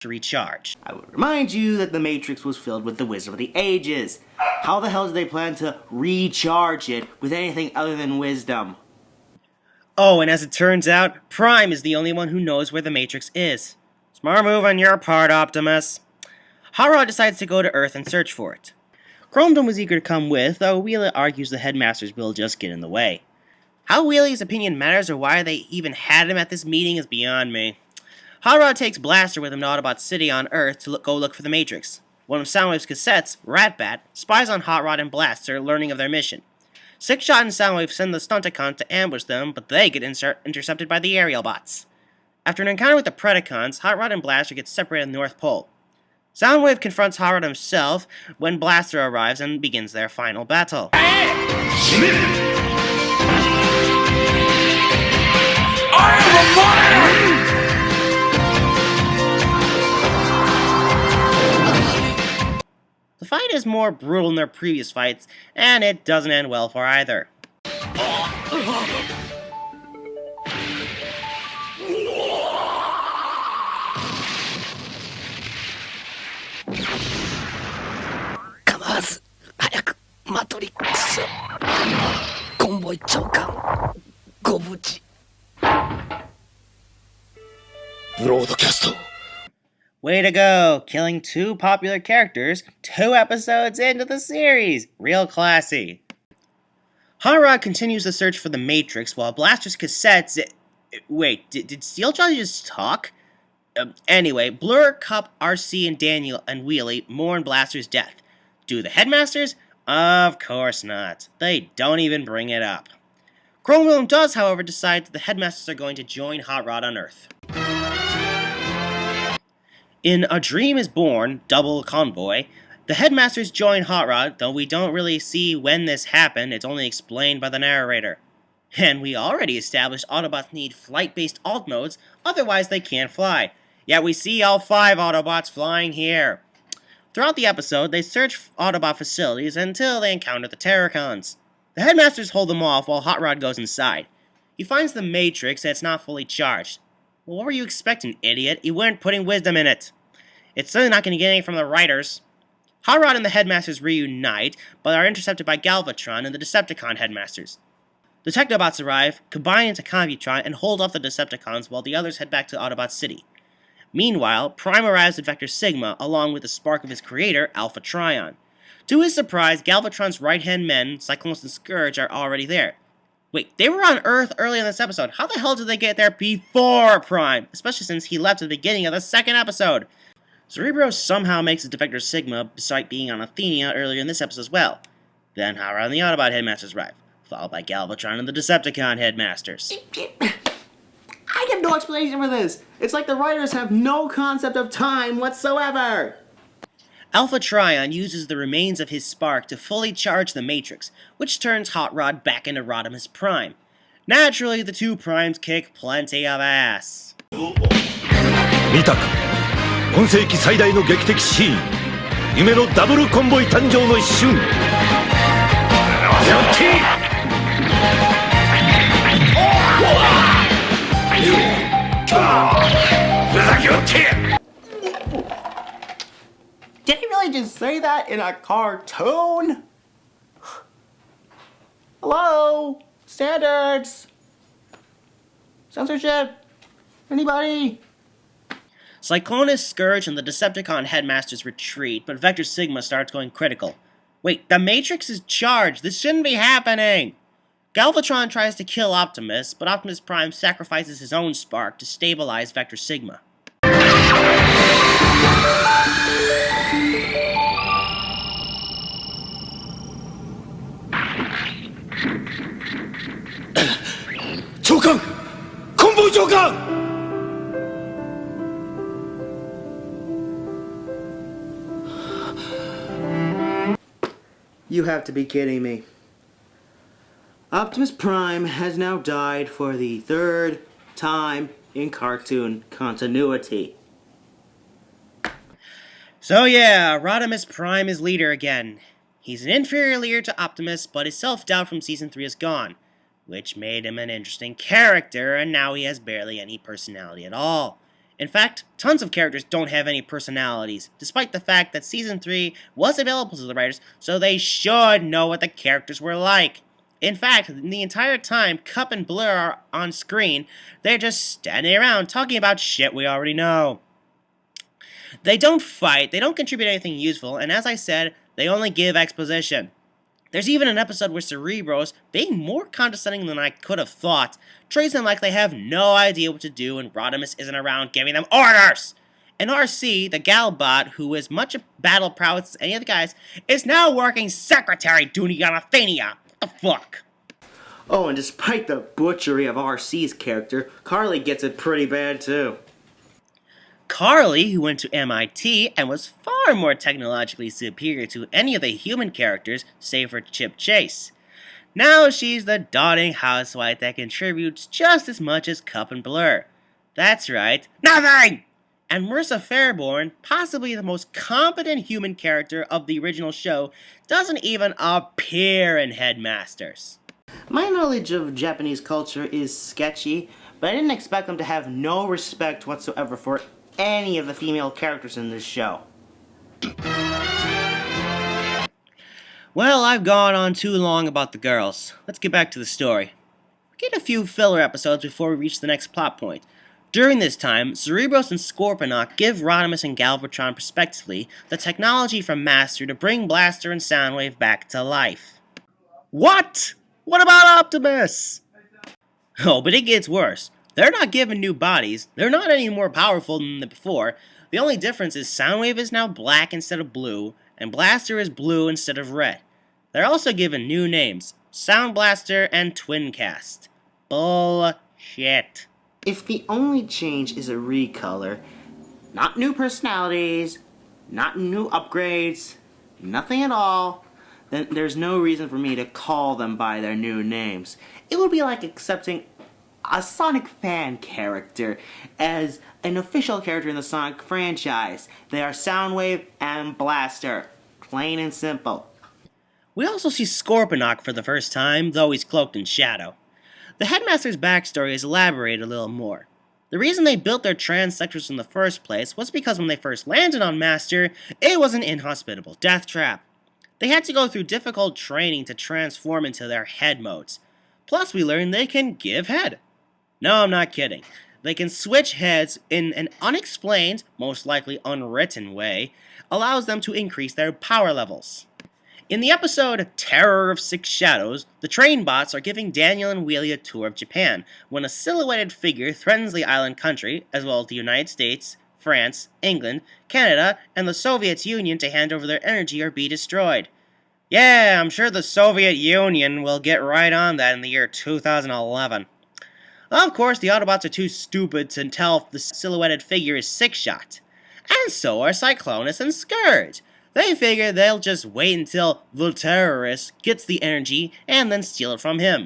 to recharge. I would remind you that the Matrix was filled with the wisdom of the ages. How the hell did they plan to recharge it with anything other than wisdom? Oh, and as it turns out, Prime is the only one who knows where the Matrix is. Smart move on your part, Optimus. Hot Rod decides to go to Earth and search for it. Chromedome was eager to come with, though Wheelie argues the Headmasters will just get in the way. How Wheelie's opinion matters or why they even had him at this meeting is beyond me. Hot Rod takes Blaster with him to Autobot City on Earth to go look for the Matrix. One of Soundwave's cassettes, Ratbat, spies on Hot Rod and Blaster, learning of their mission. Sixshot and Soundwave send the Stunticons to ambush them, but they get intercepted by the aerial bots. After an encounter with the Predacons, Hot Rod and Blaster get separated at the North Pole. Soundwave confronts Hot Rod himself when Blaster arrives and begins their final battle. The fight is more brutal than their previous fights, and it doesn't end well for either. Way to go, killing two popular characters 2 episodes into the series. Real classy. Hot Rod continues the search for the Matrix while Blaster's cassettes... Wait, did Steeljaw just talk? Anyway, Blur, Cup, RC, and Daniel and Wheelie mourn Blaster's death. Do the Headmasters? Of course not. They don't even bring it up. Chromedome does, however, decide that the Headmasters are going to join Hot Rod on Earth. In A Dream is Born, Double Convoy, the Headmasters join Hot Rod, though we don't really see when this happened, it's only explained by the narrator. And we already established Autobots need flight-based alt modes, otherwise they can't fly. Yet we see all 5 Autobots flying here. Throughout the episode, they search Autobot facilities until they encounter the Terracons. The Headmasters hold them off while Hot Rod goes inside. He finds the Matrix and it's not fully charged. Well, what were you expecting, idiot? You weren't putting wisdom in it. It's certainly not going to get anything from the writers. Hot Rod and the Headmasters reunite, but are intercepted by Galvatron and the Decepticon Headmasters. The Technobots arrive, combine into Computron, and hold off the Decepticons while the others head back to Autobot City. Meanwhile, Prime arrives at Vector Sigma, along with the spark of his creator, Alpha Trion. To his surprise, Galvatron's right-hand men, Cyclones and Scourge, are already there. Wait, they were on Earth early in this episode. How the hell did they get there before Prime? Especially since he left at the beginning of the 2nd episode. Cerebro somehow makes it to Vector Sigma, despite being on Athenia earlier in this episode as well. Then Hot Rod and the Autobot Headmasters arrive, followed by Galvatron and the Decepticon Headmasters. I have no explanation for this. It's like the writers have no concept of time whatsoever. Alpha Trion uses the remains of his spark to fully charge the Matrix, which turns Hot Rod back into Rodimus Prime. Naturally, the 2 Primes kick plenty of ass. 見たか今世紀最大の劇的シーン夢のダブルコンボイ誕生の一瞬やってふざけおって Did he really just say that in a cartoon? Hello? Standards? Censorship? Anybody? Cyclonus, Scourge, and the Decepticon Headmasters retreat, but Vector Sigma starts going critical. Wait, the Matrix is charged! This shouldn't be happening! Galvatron tries to kill Optimus, but Optimus Prime sacrifices his own spark to stabilize Vector Sigma. Chokan! Convoy Chokan! You have to be kidding me. Optimus Prime has now died for the 3rd time in cartoon continuity. So yeah, Rodimus Prime is leader again. He's an inferior leader to Optimus, but his self-doubt from Season 3 is gone, which made him an interesting character, and now he has barely any personality at all. In fact, tons of characters don't have any personalities, despite the fact that Season 3 was available to the writers, so they should know what the characters were like. In fact, the entire time Cup and Blur are on screen, they're just standing around talking about shit we already know. They don't fight, they don't contribute anything useful, and as I said, they only give exposition. There's even an episode where Cerebros, being more condescending than I could have thought, treats them like they have no idea what to do when Rodimus isn't around giving them orders! And RC, the Galbot, who is much a battle prowess as any of the guys, is now working secretary duty on Athenia! What the fuck? Oh, and despite the butchery of RC's character, Carly gets it pretty bad too. Carly, who went to MIT and was far more technologically superior to any of the human characters, save for Chip Chase. Now she's the doting housewife that contributes just as much as Cup and Blur. That's right, nothing! And Marissa Fairborn, possibly the most competent human character of the original show, doesn't even appear in Headmasters. My knowledge of Japanese culture is sketchy, but I didn't expect them to have no respect whatsoever for any of the female characters in this show. Well, I've gone on too long about the girls. Let's get back to the story. We get a few filler episodes before we reach the next plot point. During this time, Cerebros and Scorponok give Rodimus and Galvatron respectively the technology from Master to bring Blaster and Soundwave back to life. What? What about Optimus? Oh, but it gets worse. They're not given new bodies, they're not any more powerful than before. The only difference is Soundwave is now black instead of blue, and Blaster is blue instead of red. They're also given new names, Sound Blaster and Twincast. Bullshit. If the only change is a recolor, not new personalities, not new upgrades, nothing at all, then there's no reason for me to call them by their new names. It would be like accepting a Sonic fan character as an official character in the Sonic franchise. They are Soundwave and Blaster. Plain and simple. We also see Scorponok for the first time, though he's cloaked in shadow. The Headmaster's backstory is elaborated a little more. The reason they built their trans sectors in the first place was because when they first landed on Master, it was an inhospitable death trap. They had to go through difficult training to transform into their head modes. Plus we learned they can give head. No, I'm not kidding. They can switch heads in an unexplained, most likely unwritten way, allows them to increase their power levels. In the episode Terror of Six Shadows, the train bots are giving Daniel and Wheelie a tour of Japan when a silhouetted figure threatens the island country, as well as the United States, France, England, Canada, and the Soviet Union to hand over their energy or be destroyed. Yeah, I'm sure the Soviet Union will get right on that in the year 2011. Of course, the Autobots are too stupid to tell if the silhouetted figure is Sixshot. And so are Cyclonus and Scourge. They figure they'll just wait until the terrorist gets the energy and then steal it from him.